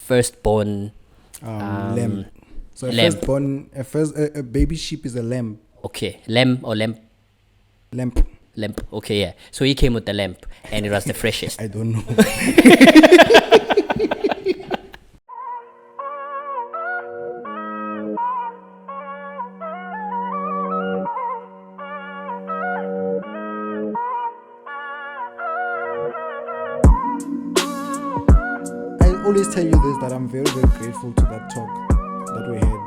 firstborn lamb. So a baby sheep is a lamb. Okay, lamb or lamp? Lamp. Lamp. Okay, yeah. So he came with the lamp, and it was the freshest. I don't know. I always tell you this, that I'm very, very grateful to that talk that we had.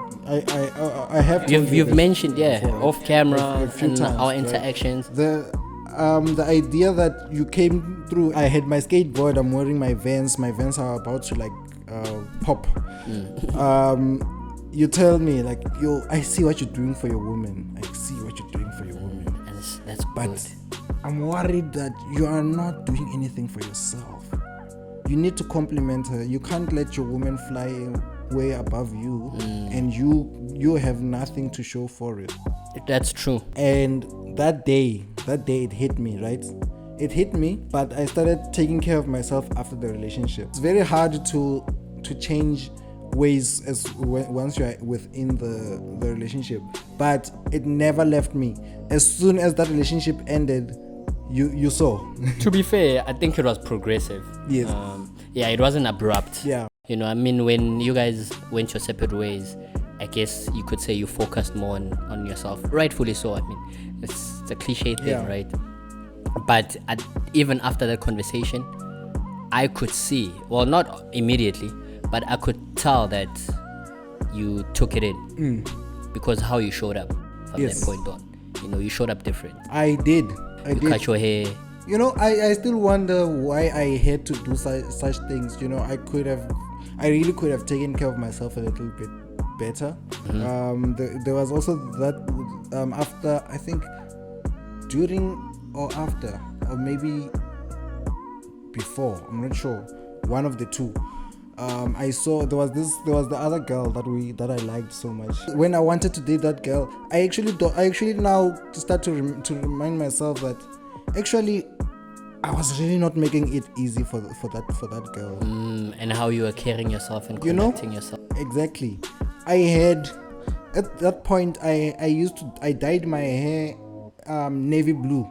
I have told You've this mentioned, yeah, before, off camera a few and times, our right? interactions. The idea that you came through, I had my skateboard, I'm wearing my Vans are about to like pop. You tell me like, yo, I see what you're doing for your woman. I see what you're doing for your woman. And that's But good. I'm worried that you are not doing anything for yourself. You need to compliment her. You can't let your woman fly way above you and you have nothing to show for it. That's true. And that day it hit me, right? It hit me, but I started taking care of myself after the relationship. It's very hard to change ways once you're within the relationship, but it never left me. As soon as that relationship ended, you saw. To be fair, I think it was progressive. Yes. Yeah, it wasn't abrupt. Yeah. You know, I mean, when you guys went your separate ways, I guess you could say you focused more on yourself. Rightfully so. I mean, it's a cliche thing, Yeah. right? But even after that conversation, I could see, well, not immediately, but I could tell that you took it in because how you showed up from Yes. that point on. You know, you showed up different. I did. You cut your hair. You know, I still wonder why I had to do such things. You know, I really could have taken care of myself a little bit better. There was also that after, I think, during or after, or maybe before, I'm not sure, one of the two. I saw there was the other girl that I liked so much. When I wanted to date that girl, I actually now start to remind myself that actually I was really not making it easy for that girl. And how you were carrying yourself and You know? conducting yourself. Exactly. I had at that point I dyed my hair navy blue,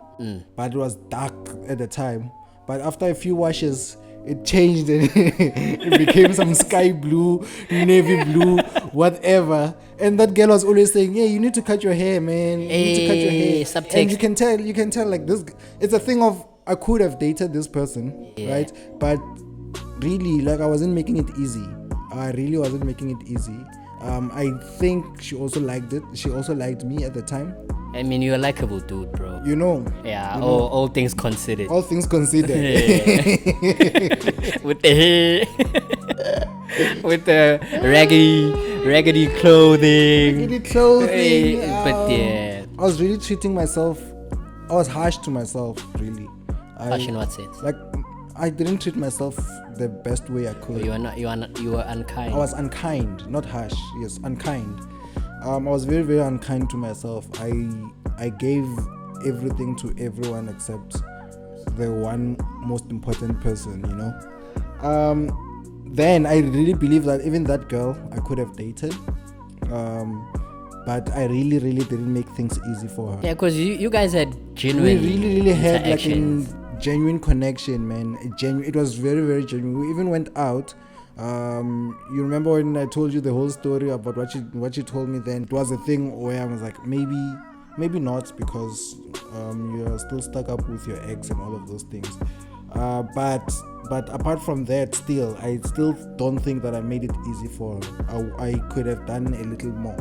but it was dark at the time. But after a few washes, it changed and it became some sky blue, navy blue, whatever. And that girl was always saying, "Yeah, you need to cut your hair, man. You need to cut your hair." Subtext. And you can tell like this. It's a thing of I could have dated this person, right? But really, like I wasn't making it easy. I really wasn't making it easy. I think she also liked it. She also liked me at the time. I mean, you're a likable dude, bro. You know. Yeah, you know, all things considered. all things considered. With the hair, with the raggedy clothing. Raggedy clothing. Hey, but yeah, I was really treating myself. I was harsh to myself, really. harsh in what sense? Like, I didn't treat myself the best way I could. You were unkind. I was unkind, not harsh. Yes, unkind. I was very, very unkind to myself. I gave everything to everyone except the one most important person, you know. Then I really believe that even that girl I could have dated, but I really, really didn't make things easy for her. Yeah, because you guys had genuine. We really had like interactions. a genuine connection, man. It was very, very genuine. We even went out. You remember when I told you the whole story about what she told me then? It was a thing where I was like, maybe not, because you're still stuck up with your ex and all of those things. But apart from that, I still don't think that I made it easy for her. I could have done a little more.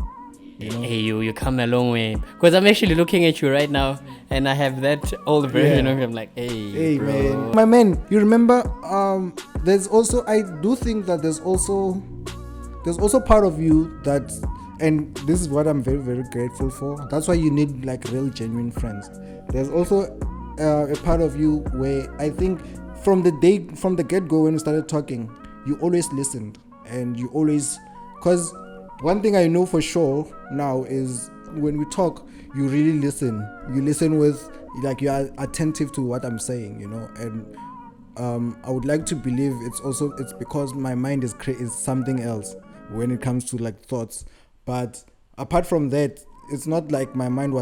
You know? Hey, you come a long way. Because I'm actually looking at you right now, and I have that old version of him. Like, hey, bro. Man, my man. You remember? There's also, I do think that there's also part of you that, and this is what I'm very, very grateful for. That's why you need like real, genuine friends. There's also a part of you where I think from the get-go when we started talking, you always listened, and you always, because one thing I know for sure now is when we talk, you really listen. You listen with, like, you are attentive to what I'm saying, you know. And I would like to believe it's because my mind is something else when it comes to like thoughts. But apart from that, it's not like my mind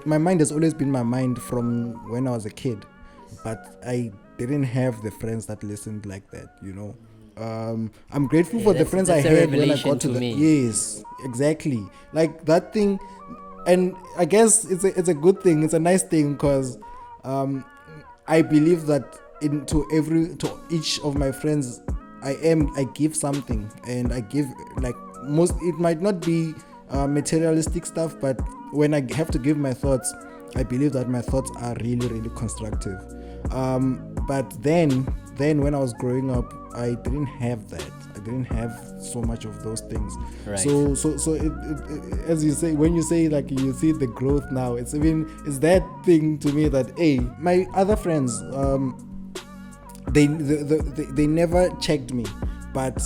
my mind has always been my mind from when I was a kid, but I didn't have the friends that listened like that, I'm grateful for the friends I had when I got to the yes, exactly, like that thing. And I guess it's a good thing, it's a nice thing, because I believe that to each of my friends I give something, and I give like it might not be materialistic stuff, but when I have to give my thoughts, I believe that my thoughts are really, really constructive. But then when I was growing up, I didn't have that. I didn't have so much of those things. Right. So it, as you say, when you say like you see the growth now, it's that thing to me that my other friends, they never checked me, but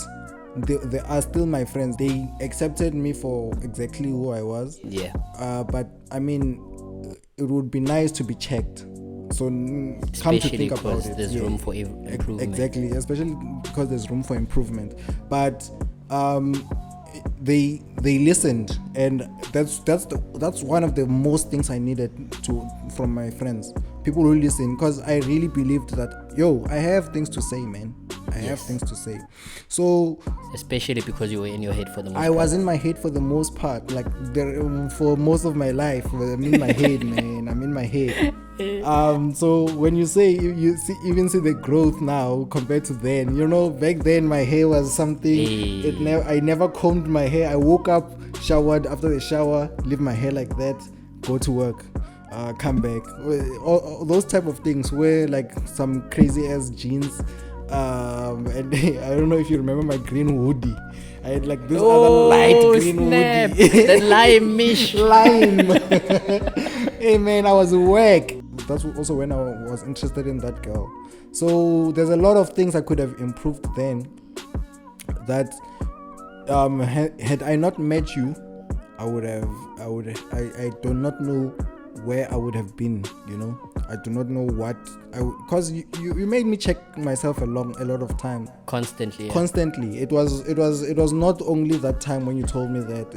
they are still my friends. They accepted me for exactly who I was. Yeah. But I mean, it would be nice to be checked. So especially come to think about it, there's room for improvement. Exactly, especially because there's room for improvement. But they listened, and that's one of the most things I needed from my friends. People who listen, because I really believed that I have things to say, man. I have things to say. So especially because you were in your head for the most part. I was in my head for the most part, like for most of my life. I'm in my head, man. I'm in my head. So when you say you see the growth now compared to then, back then my hair was something. I never combed my hair. I woke up, showered, after the shower, leave my hair like that, go to work, come back. All those type of things, wear like some crazy ass jeans. And I don't know if you remember my green hoodie. I had like this other light green hoodie. The lime-ish. Lime. Hey man, I was whack. That's also when I was interested in that girl. So there's a lot of things I could have improved then. That had I not met you, I do not know where I would have been. I do not know what because you made me check myself a lot of time. Constantly. It was not only that time when you told me that.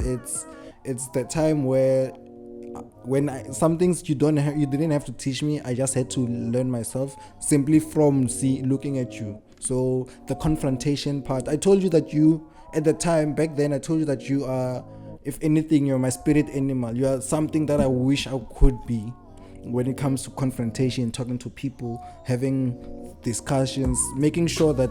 It's the time where when some things you didn't have to teach me. I just had to learn myself simply from looking at you. So the confrontation part, I told you that at the time back then, I told you that you are, if anything, you're my spirit animal. You are something that I wish I could be when it comes to confrontation, talking to people, having discussions, making sure that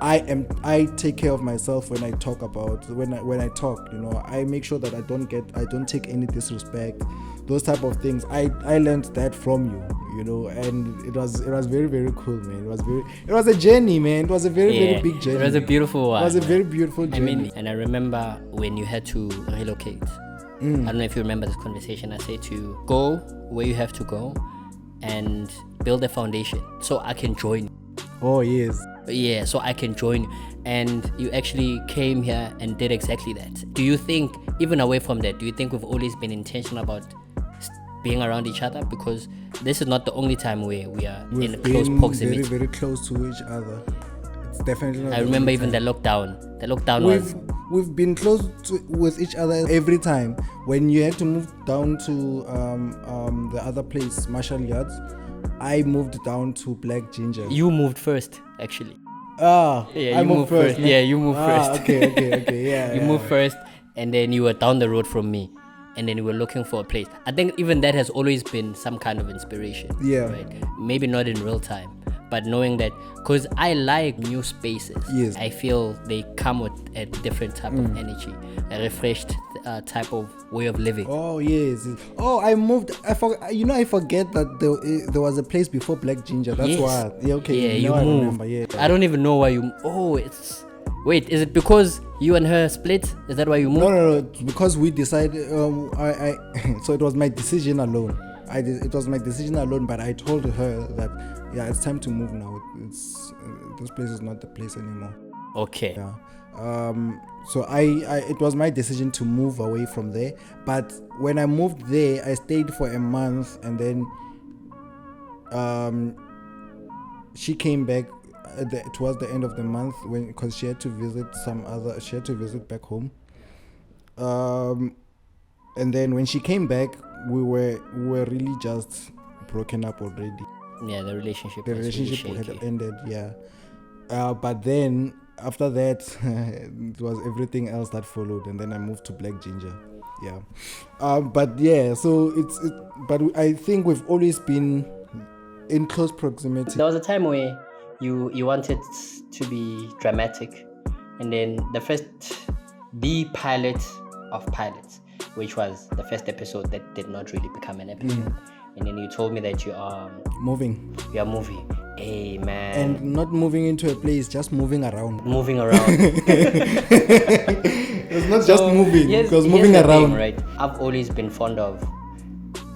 I take care of myself when I talk when I talk. I make sure that I don't take any disrespect, those type of things. I learned that from you, and it was very, very cool, man. It was a journey, man. It was a very, very big journey. It was a beautiful one. It was a very beautiful journey. I mean, and I remember when you had to relocate. I don't know if you remember this conversation. I said to you, go where you have to go and build a foundation so I can join. Oh, yes. Yeah, so I can join you. And you actually came here and did exactly that. Do you think, even away from that, do you think we've always been intentional about being around each other? Because this is not the only time where we are in close proximity. Very, very close to each other. It's definitely not. I remember even the lockdown. The lockdown was... We've been close with each other every time. When you had to move down to the other place, Marshall Yards, I moved down to Black Ginger. You moved first, actually. I moved first. Yeah, you moved first. Okay, yeah. You moved first, and then you were down the road from me, and then we were looking for a place. I think even that has always been some kind of inspiration. Yeah. Right? Maybe not in real time, but knowing that, because I like new spaces. Yes. I feel they come with a different type of energy, a refreshed type of way of living. Oh yes. Oh, I moved. I forget that there was a place before Black Ginger. That's why. Yeah. Okay. Yeah, you moved. I remember. Yeah. I don't even know why you. Wait. Is it because you and her split? Is that why you moved? No. Because we decided. So it was my decision alone. It was my decision alone. But I told her that it's time to move now. This place is not the place anymore. Okay. Yeah. So it was my decision to move away from there. But when I moved there, I stayed for a month, and then she came back towards the end of the month because she had to visit back home. And then when she came back, we were really just broken up already. Yeah, the relationship Had ended. Yeah, but then after that, it was everything else that followed, and then I moved to Black Ginger. Yeah, but yeah, so but I think we've always been in close proximity. There was a time where you wanted to be dramatic, and then the pilot of pilots, which was the first episode that did not really become an episode, and then you told me that you are moving. Hey man. And not moving into a place, just moving around. It's not just moving, because moving around. Thing, right? I've always been fond of.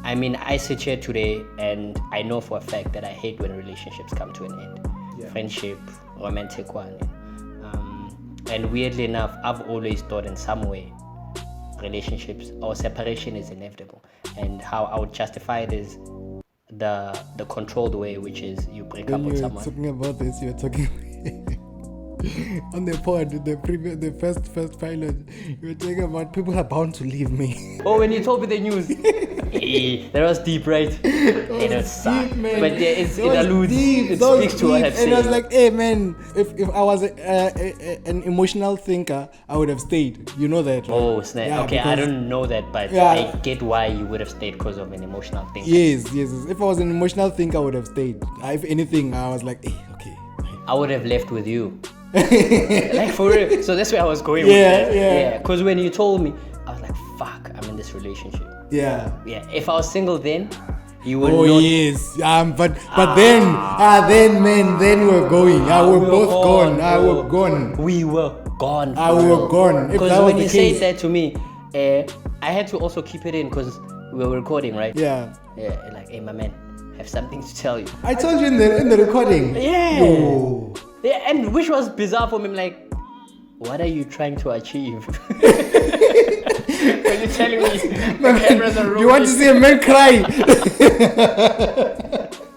I mean, I sit here today and I know for a fact that I hate when relationships come to an end. Yeah. Friendship, romantic one. And weirdly enough, I've always thought in some way relationships or separation is inevitable. And how I would justify it is the controlled way, which is you break up with someone. Talking about this, you were talking on the pod, the first pilot, you were talking about people are bound to leave me. Oh, when you told me the news, that was deep, right? It was deep, man. But yeah, it alludes, it speaks to what I've said. And I was like, hey man, if I was an emotional thinker, I would have stayed. You know that, right? Oh snap. Yeah, okay, I don't know that, but yeah. I get why you would have stayed because of an emotional thinker. Yes. If I was an emotional thinker, I would have stayed. If anything, I was like, hey, okay. I would have left with you. Like for real. So that's where I was going with that. Yeah. Because when you told me, I was like, fuck, I'm in this relationship. Yeah. If I was single then, you would not. Oh yes. But then we were going. We're both gone. We're gone. We were gone. We were gone. Because when you said that to me, I had to also keep it in because we were recording, right? Yeah. Yeah. Like, hey, my man, I have something to tell you. I told you in the recording. Yeah. Oh. Yeah, and which was bizarre for me. I'm like, what are you trying to achieve? When you're telling me the cameras are rolling. You want to see a man cry?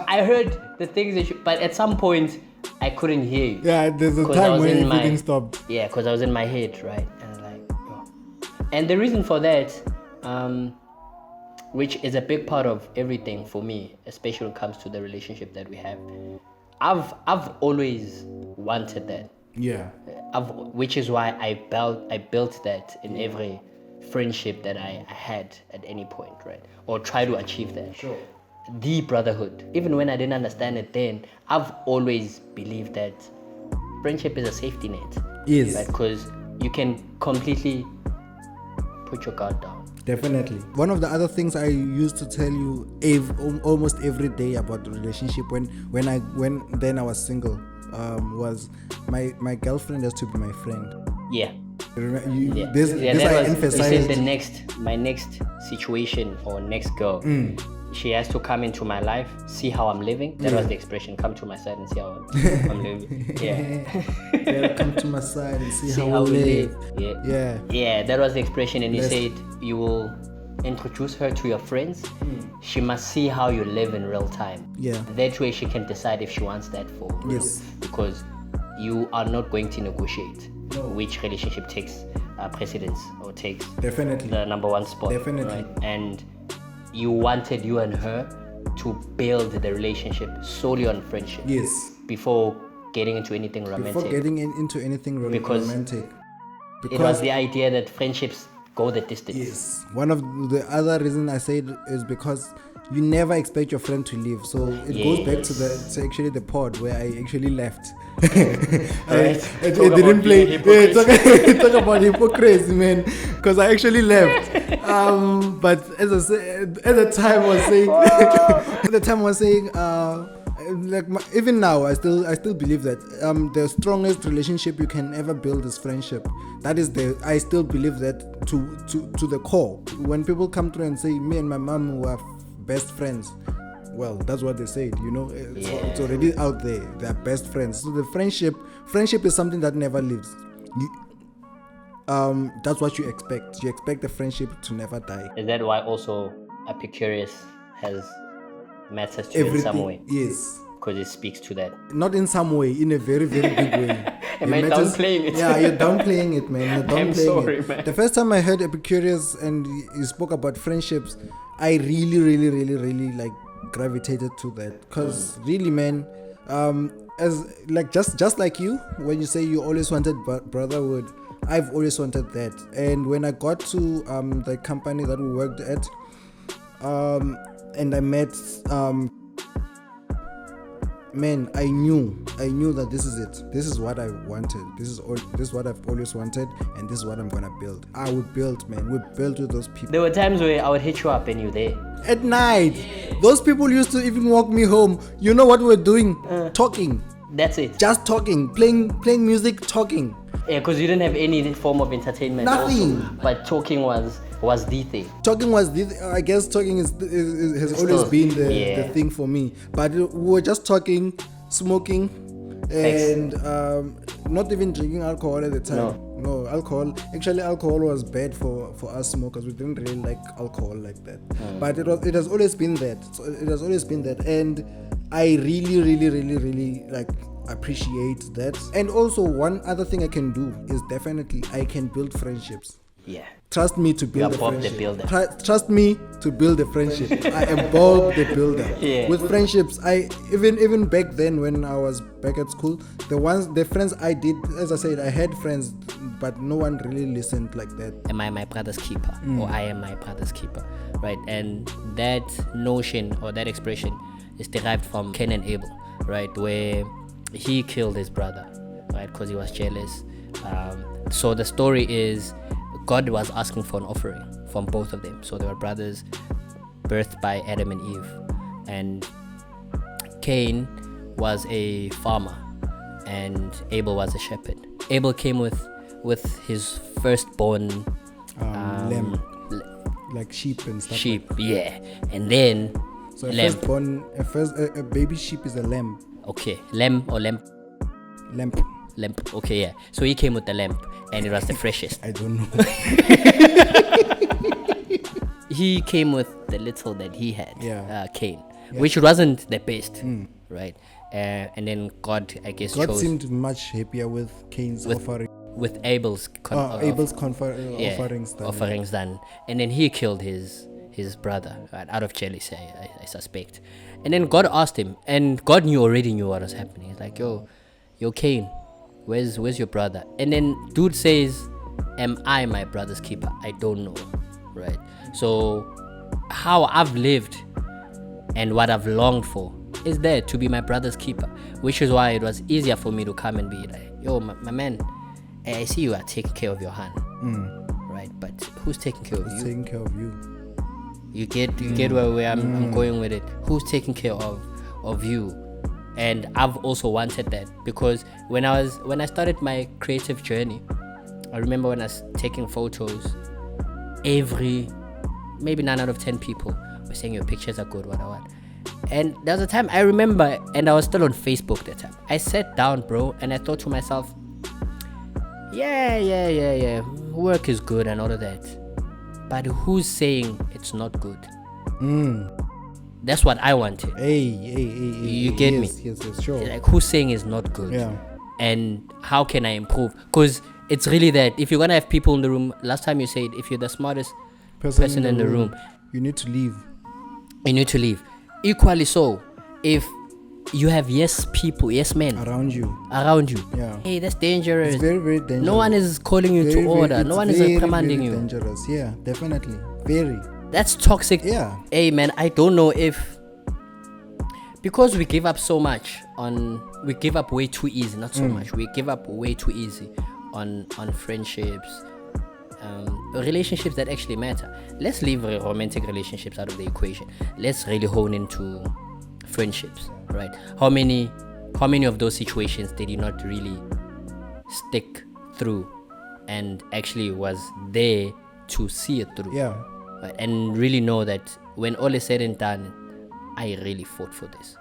I heard the things that but at some point I couldn't hear you. Yeah, there's a time when everything stopped. Yeah, because I was in my head, right? And I was like, oh. And the reason for that, which is a big part of everything for me, especially when it comes to the relationship that we have, I've always wanted that. Yeah. Which is why I built that in every friendship that I had at any point, right? Or try to achieve that. Sure. The brotherhood. Even when I didn't understand it then, I've always believed that friendship is a safety net. Yes. Right? Because you can completely put your guard down. Definitely. One of the other things I used to tell you almost every day about the relationship when I was single was my girlfriend has to be my friend. Yeah. This I emphasized. My next situation or next girl. She has to come into my life, see how I'm living. That was the expression. Come to my side and see how I'm living. Yeah. Come to my side and see how we live. Yeah. That was the expression. And you said you will introduce her to your friends. She must see how you live in real time. Yeah. That way she can decide if she wants that for real. Yes. Because you are not going to negotiate which relationship takes precedence or takes definitely the number one spot. Definitely. Right? And you wanted you and her to build the relationship solely on friendship. Yes. Before getting into anything romantic. Because it was the idea that friendships go the distance. Yes. One of the other reasons I said is because you never expect your friend to leave. So it goes back to actually the pod where I actually left. I didn't play. Talk about hypocrisy, man. Because I actually left. But as I said, at the time I was saying, even now, I still believe that the strongest relationship you can ever build is friendship. I still believe that to the core. When people come through and say, me and my mom were best friends, well, that's what they said, it's already out there. They're best friends. So the friendship is something that never leaves. That's what you expect. You expect the friendship to never die. Is that why also Epicurus has matters to you in some way? Yes. because it speaks to that. Not in some way, in a very, very big way. Am I downplaying it? Yeah, you're downplaying it, man. You're downplaying I'm sorry, it. man. The first time I heard Epicurus and he spoke about friendships, I really like gravitated to that. Because really, man, as like just like you, when you say you always wanted brotherhood, I've always wanted that. And when I got to the company that we worked at, and I met man, I knew that this is it. This is what I wanted. This is what I've always wanted, and this is what I'm gonna build. I would build, man. We built with those people. There were times where I would hit you up and you're there. At night, those people used to even walk me home. You know what we're doing? Talking. That's it. Just talking, playing music, talking. Yeah, because you didn't have any form of entertainment. Nothing. Also, but talking was the thing. Talking was I guess talking has always been the thing for me. But we were just talking, smoking, and not even drinking alcohol at the time. No alcohol. Actually, alcohol was bad for us smokers. We didn't really like alcohol like that. But it has always been that. So it has always been that, and I really like appreciate that. And also, one other thing I can do is definitely I can build friendships. Yeah. Trust me to build a Bob friendship. the builder. Trust me to build a friendship. I am Bob the builder. Yeah. With friendships, I even back then when I was back at school, the friends I did, as I said, I had friends, but no one really listened like that. Am I my brother's keeper? Or I am my brother's keeper, right? And that notion or that expression is derived from Cain and Abel, right? Where he killed his brother, right? Because he was jealous. So the story is God was asking for an offering from both of them. So they were brothers, birthed by Adam and Eve. And Cain was a farmer and Abel was a shepherd. Abel came with his firstborn Lamb, like sheep and stuff. Sheep, yeah. And then so lamb. a baby sheep is a lamb. Okay, lamb or lamp? Lamp. Lamp. Okay, yeah. So he came with the lamp, and it was the freshest. I don't know. He came with the little that he had, Cain, Yeah. which wasn't the best, right? And then God, I guess, God chose seemed much happier with Cain's offering. with Abel's offerings done, and then he killed his brother, right, out of jealousy, I suspect. And then God asked him, and God already knew what was happening. He's like, yo Cain, where's your brother? And then dude says, am I my brother's keeper? I don't know, right? So how I've lived and what I've longed for is there to be my brother's keeper, which is why it was easier for me to come and be like, yo, my man, I see you are taking care of your hand, right? But who's taking care of you? Taking care of you. You get where I'm going with it. Who's taking care of you? And I've also wanted that, because when I started my creative journey, I remember when I was taking photos, maybe 9 out of 10 people were saying your pictures are good, what. And there was a time I remember, and I was still on Facebook that time. I sat down, bro, and I thought to myself, yeah, work is good and all of that, but who's saying it's not good? That's what I wanted. You get me? Yes, sure. Like, who's saying it's not good? Yeah. And how can I improve? Because it's really that if you're gonna have people in the room, last time you said, if you're the smartest person in the room, you need to leave. You need to leave. Equally so, if you have yes men around you, yeah, hey, that's dangerous. It's very, very dangerous. No one is calling you to order. No one is commanding you. Dangerous. Yeah, definitely. Very. That's toxic. Yeah. Hey man, I don't know if, because we give up so much we give up way too easy. Not so much. We give up way too easy on friendships, relationships that actually matter. Let's leave romantic relationships out of the equation. Let's really hone into friendships, right? How many of those situations did you not really stick through and actually was there to see it through? Yeah. And really know that when all is said and done, I really fought for this.